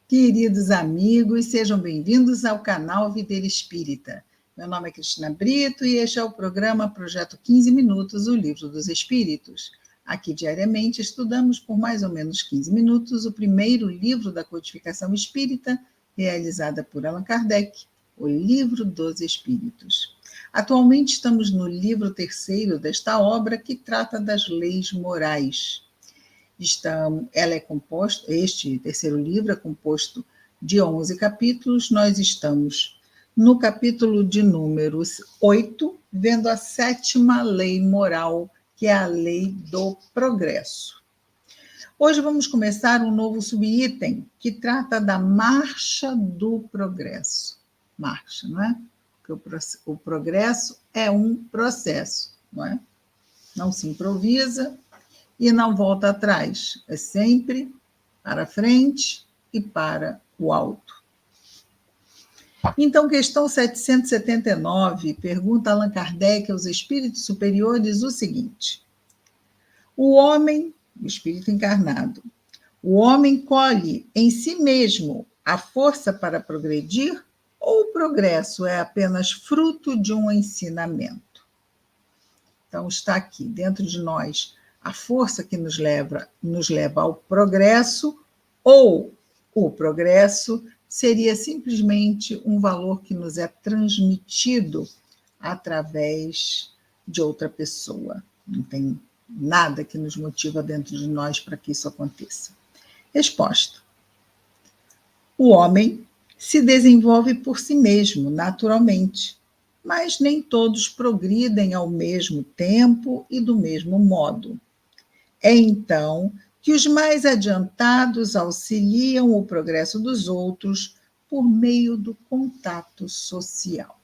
Queridos amigos, sejam bem-vindos ao canal Videira Espírita. Meu nome é Cristina Brito e este é o programa Projeto 15 Minutos, o Livro dos Espíritos. Aqui, diariamente, estudamos por mais ou menos 15 minutos o primeiro livro da codificação espírita, realizada por Allan Kardec, o Livro dos Espíritos. Atualmente estamos no livro terceiro desta obra, que trata das leis morais. Este terceiro livro é composto de 11 capítulos. Nós estamos no capítulo de números 8, vendo a 7ª lei moral, que é a lei do progresso. Hoje vamos começar um novo subitem, que trata da marcha do progresso. Marcha, não é? Porque o progresso é um processo, não é? Não se improvisa e não volta atrás, é sempre para frente e para o alto. Então, questão 779, pergunta Allan Kardec aos espíritos superiores o seguinte: o homem, o espírito encarnado, o homem colhe em si mesmo a força para progredir ou o progresso é apenas fruto de um ensinamento? Então, está aqui dentro de nós a força que nos leva ao progresso, ou o progresso seria simplesmente um valor que nos é transmitido através de outra pessoa. Não tem nada que nos motiva dentro de nós para que isso aconteça. Resposta: o homem se desenvolve por si mesmo, naturalmente, mas nem todos progridem ao mesmo tempo e do mesmo modo. É então que os mais adiantados auxiliam o progresso dos outros por meio do contato social.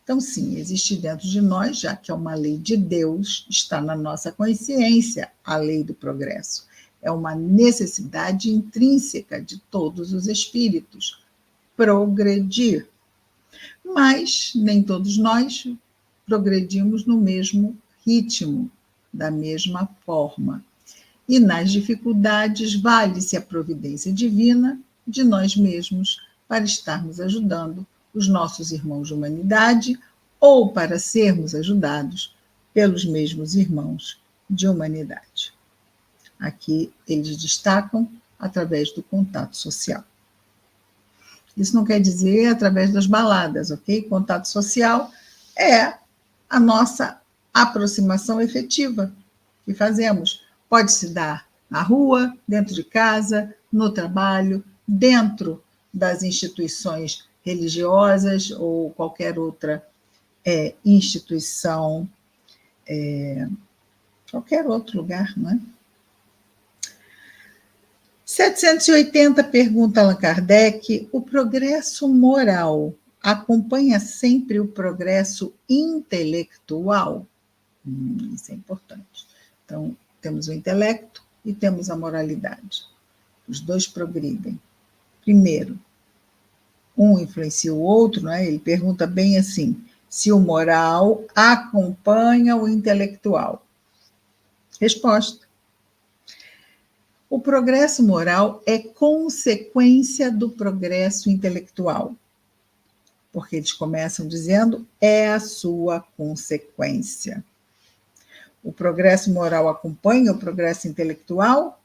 Então, sim, existe dentro de nós, já que é uma lei de Deus, está na nossa consciência a lei do progresso. É uma necessidade intrínseca de todos os espíritos progredir. Mas nem todos nós progredimos no mesmo ritmo, da mesma forma. E nas dificuldades vale-se a providência divina de nós mesmos para estarmos ajudando os nossos irmãos de humanidade ou para sermos ajudados pelos mesmos irmãos de humanidade. Aqui eles destacam através do contato social. Isso não quer dizer através das baladas, ok? Contato social é a nossa aproximação efetiva que fazemos. Pode se dar na rua, dentro de casa, no trabalho, dentro das instituições religiosas ou qualquer outra instituição, qualquer outro lugar, não é? 780, pergunta Allan Kardec: o progresso moral acompanha sempre o progresso intelectual? Isso é importante. Então, temos o intelecto e temos a moralidade. Os dois progridem. Primeiro, um influencia o outro, não é? Ele pergunta bem assim: se o moral acompanha o intelectual. Resposta: o progresso moral é consequência do progresso intelectual. Porque eles começam dizendo, é a sua consequência. O progresso moral acompanha o progresso intelectual?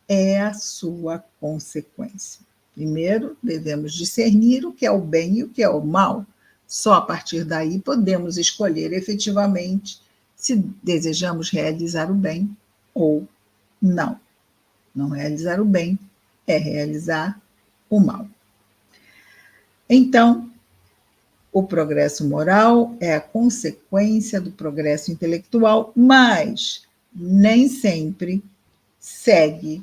É a sua consequência. Primeiro, devemos discernir o que é o bem e o que é o mal. Só a partir daí podemos escolher efetivamente se desejamos realizar o bem ou não. Não realizar o bem é realizar o mal. Então, o progresso moral é a consequência do progresso intelectual, mas nem sempre segue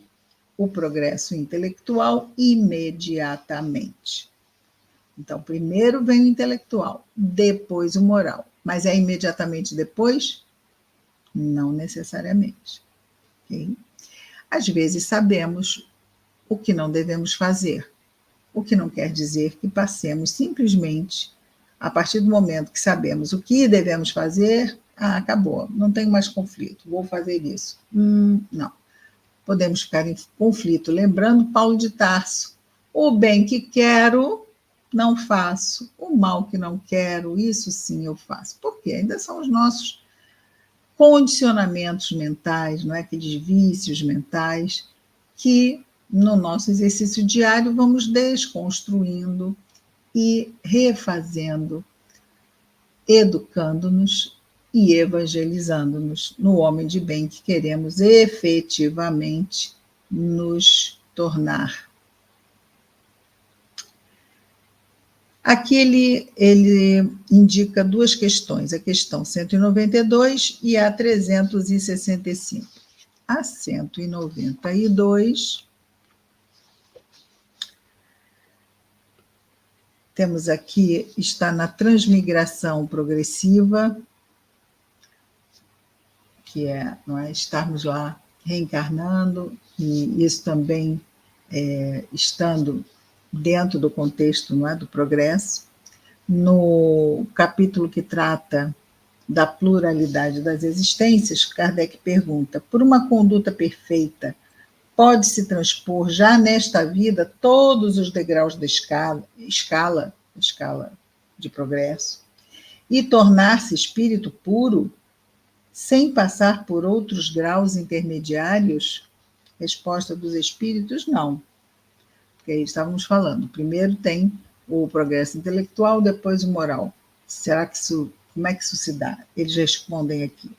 o progresso intelectual imediatamente. Então, primeiro vem o intelectual, depois o moral. Mas é imediatamente depois? Não necessariamente. Okay? Às vezes sabemos o que não devemos fazer, o que não quer dizer que passemos simplesmente, a partir do momento que sabemos o que devemos fazer, acabou, não tenho mais conflito, vou fazer isso. Não. Podemos ficar em conflito. Lembrando Paulo de Tarso, O bem que quero, não faço. O mal que não quero, isso sim eu faço. Por quê? Ainda são os nossos condicionamentos mentais, não é? Aqueles vícios mentais que, no nosso exercício diário, vamos desconstruindo e refazendo, educando-nos e evangelizando-nos no homem de bem que queremos efetivamente nos tornar. Aqui ele indica duas questões, a questão 192 e a 365. A 192, temos aqui, está na transmigração progressiva, que não é, estarmos lá reencarnando, e isso também estando dentro do contexto, não é, do progresso. No capítulo que trata da pluralidade das existências, Kardec pergunta: por uma conduta perfeita, pode-se transpor já nesta vida todos os degraus da escala de progresso e tornar-se espírito puro, sem passar por outros graus intermediários? Resposta dos espíritos: não. Porque aí estávamos falando, primeiro tem o progresso intelectual, depois o moral. Será que como é que isso se dá? Eles respondem aqui: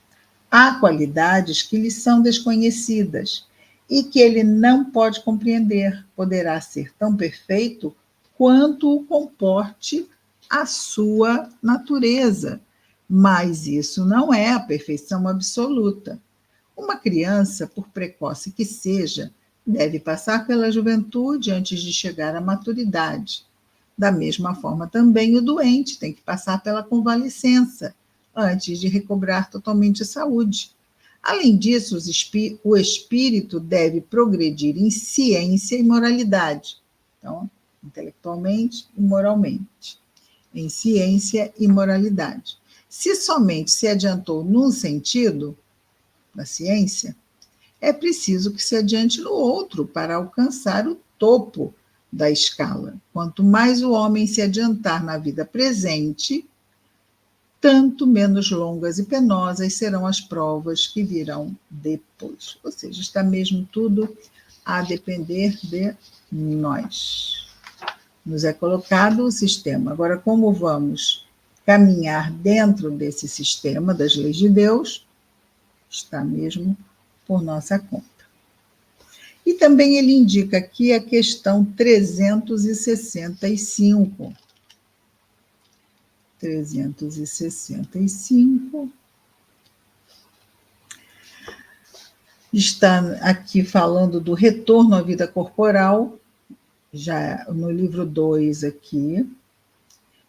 há qualidades que lhe são desconhecidas e que ele não pode compreender. Poderá ser tão perfeito quanto o comporte a sua natureza, mas isso não é a perfeição absoluta. Uma criança, por precoce que seja, deve passar pela juventude antes de chegar à maturidade. Da mesma forma, também o doente tem que passar pela convalescença antes de recobrar totalmente a saúde. Além disso, o espírito deve progredir em ciência e moralidade. Então, intelectualmente e moralmente. Em ciência e moralidade. Se somente se adiantou num sentido da ciência, é preciso que se adiante no outro para alcançar o topo da escala. Quanto mais o homem se adiantar na vida presente, tanto menos longas e penosas serão as provas que virão depois. Ou seja, está mesmo tudo a depender de nós. Nos é colocado o sistema. Agora, como vamos caminhar dentro desse sistema das leis de Deus, está mesmo por nossa conta. E também ele indica aqui a questão 365. 365. Está aqui falando do retorno à vida corporal, já no livro 2 aqui.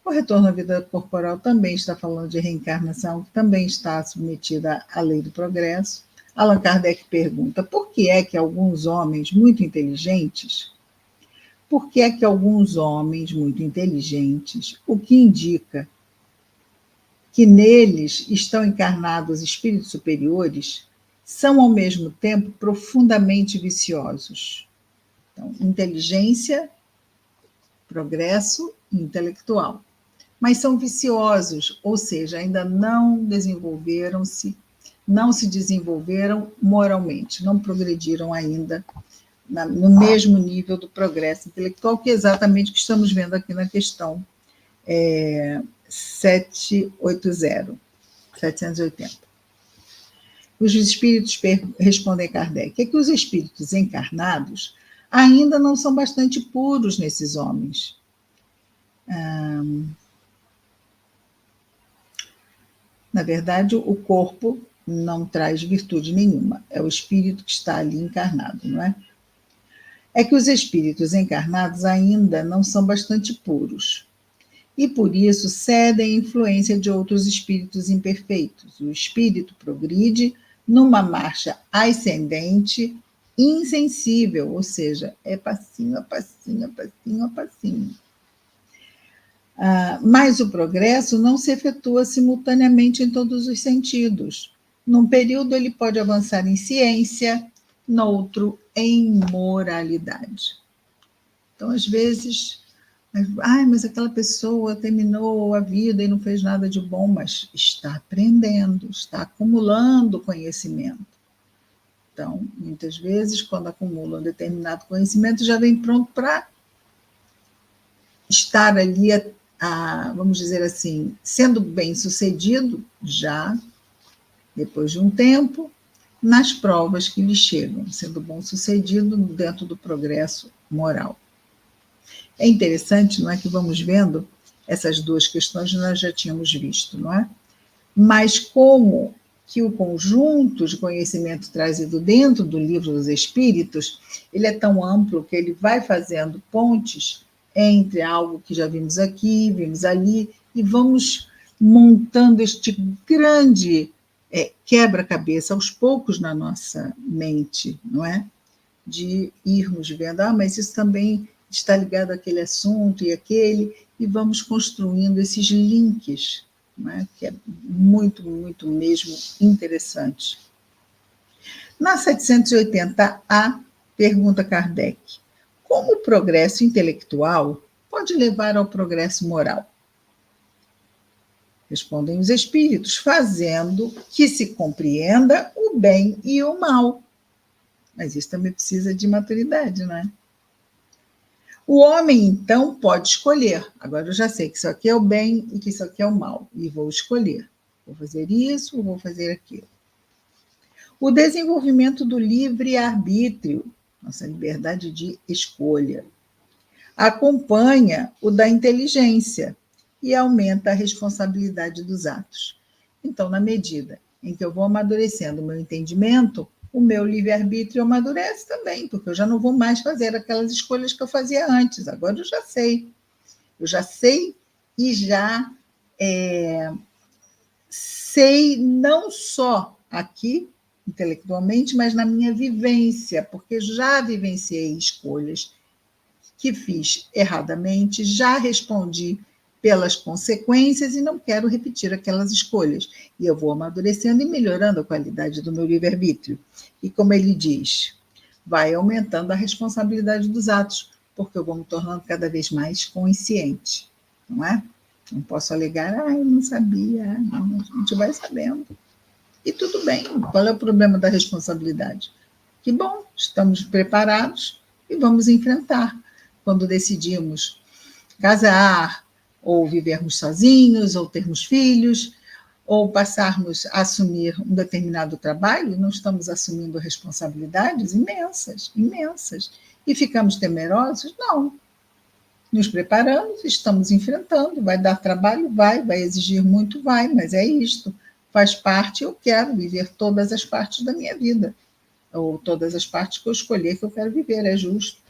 O retorno à vida corporal também está falando de reencarnação, que também está submetida à lei do progresso. Allan Kardec pergunta: por que é que alguns homens muito inteligentes, o que indica que neles estão encarnados espíritos superiores, são ao mesmo tempo profundamente viciosos? Então, inteligência, progresso intelectual. Mas são viciosos, ou seja, ainda não se desenvolveram moralmente, não progrediram ainda no mesmo nível do progresso intelectual, que é exatamente o que estamos vendo aqui na questão 780. Os espíritos respondem a Kardec, é que os espíritos encarnados ainda não são bastante puros nesses homens. Na verdade, o corpo não traz virtude nenhuma, é o espírito que está ali encarnado, não é? É que os espíritos encarnados ainda não são bastante puros, e por isso cedem à influência de outros espíritos imperfeitos. O espírito progride numa marcha ascendente insensível, ou seja, é passinho a passinho, a passinho a passinho. Mas o progresso não se efetua simultaneamente em todos os sentidos. Num período, ele pode avançar em ciência, noutro, em moralidade. Então, às vezes, mas aquela pessoa terminou a vida e não fez nada de bom, mas está aprendendo, está acumulando conhecimento. Então, muitas vezes, quando acumula um determinado conhecimento, já vem pronto para estar ali, vamos dizer assim, sendo bem-sucedido, já depois de um tempo, nas provas que lhe chegam, sendo bom-sucedido dentro do progresso moral. É interessante, não é, que vamos vendo essas duas questões, nós já tínhamos visto, não é? Mas como que o conjunto de conhecimento trazido dentro do Livro dos Espíritos, ele é tão amplo que ele vai fazendo pontes entre algo que já vimos aqui, vimos ali, e vamos montando este grande quebra-cabeça aos poucos na nossa mente, não é? De irmos vendo, mas isso também está ligado àquele assunto e aquele, e vamos construindo esses links, né, que é muito, muito mesmo interessante. Na 780A, pergunta Kardec: como o progresso intelectual pode levar ao progresso moral? Respondem os espíritos: fazendo que se compreenda o bem e o mal. Mas isso também precisa de maturidade, não é? O homem, então, pode escolher. Agora eu já sei que isso aqui é o bem e que isso aqui é o mal. E vou escolher. Vou fazer isso ou vou fazer aquilo. O desenvolvimento do livre-arbítrio, nossa liberdade de escolha, acompanha o da inteligência e aumenta a responsabilidade dos atos. Então, na medida em que eu vou amadurecendo o meu entendimento, o meu livre-arbítrio amadurece também, porque eu já não vou mais fazer aquelas escolhas que eu fazia antes. Agora eu já sei. Eu já sei e já sei não só aqui, intelectualmente, mas na minha vivência, porque já vivenciei escolhas que fiz erradamente, já respondi pelas consequências e não quero repetir aquelas escolhas. E eu vou amadurecendo e melhorando a qualidade do meu livre-arbítrio. E como ele diz, vai aumentando a responsabilidade dos atos, porque eu vou me tornando cada vez mais consciente, não é? Não posso alegar, eu não sabia. Não, a gente vai sabendo. E tudo bem, qual é o problema da responsabilidade? Que bom, estamos preparados e vamos enfrentar. Quando decidimos casar, ou vivermos sozinhos, ou termos filhos, ou passarmos a assumir um determinado trabalho, não estamos assumindo responsabilidades imensas, imensas. E ficamos temerosos? Não. Nos preparamos, estamos enfrentando, vai dar trabalho? Vai exigir muito? Vai, mas é isto. Faz parte, eu quero viver todas as partes da minha vida, ou todas as partes que eu escolher que eu quero viver, é justo.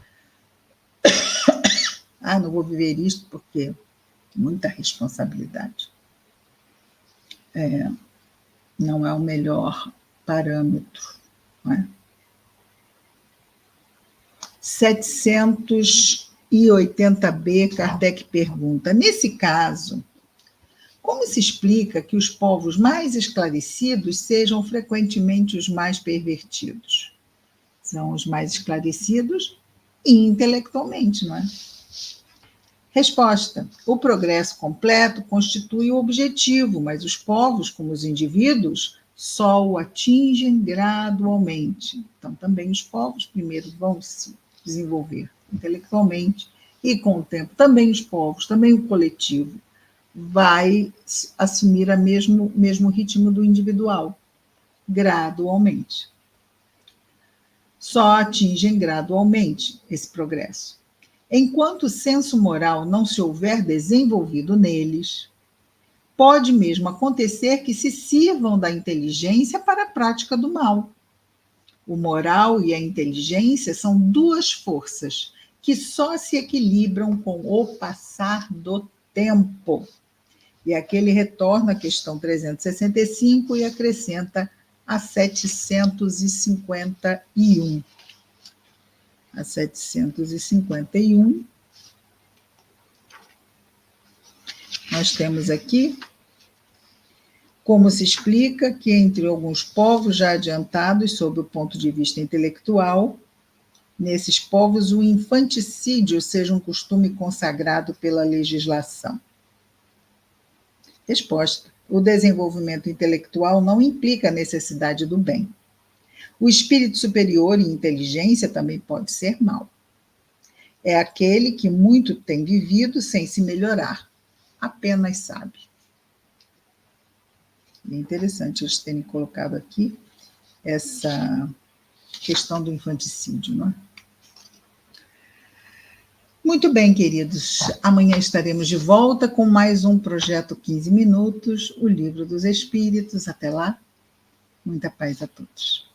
Não vou viver isto porque muita responsabilidade. Não é o melhor parâmetro. Não é? 780b, Kardec pergunta: nesse caso, como se explica que os povos mais esclarecidos sejam frequentemente os mais pervertidos? São os mais esclarecidos intelectualmente, não é? Resposta: o progresso completo constitui o objetivo, mas os povos, como os indivíduos, só o atingem gradualmente. Então, também os povos primeiro vão se desenvolver intelectualmente e, com o tempo, também os povos, também o coletivo, vai assumir o mesmo ritmo do individual, gradualmente. Só atingem gradualmente esse progresso. Enquanto o senso moral não se houver desenvolvido neles, pode mesmo acontecer que se sirvam da inteligência para a prática do mal. O moral e a inteligência são duas forças que só se equilibram com o passar do tempo. E aqui ele retorna à questão 365 e acrescenta a 751. A 751, nós temos aqui como se explica que entre alguns povos já adiantados sob o ponto de vista intelectual, nesses povos o infanticídio seja um costume consagrado pela legislação? Resposta: o desenvolvimento intelectual não implica a necessidade do bem. O espírito superior e inteligência também pode ser mau. É aquele que muito tem vivido sem se melhorar, apenas sabe. É interessante eles terem colocado aqui essa questão do infanticídio, não é? Muito bem, queridos. Amanhã estaremos de volta com mais um Projeto 15 Minutos, o Livro dos Espíritos. Até lá, muita paz a todos.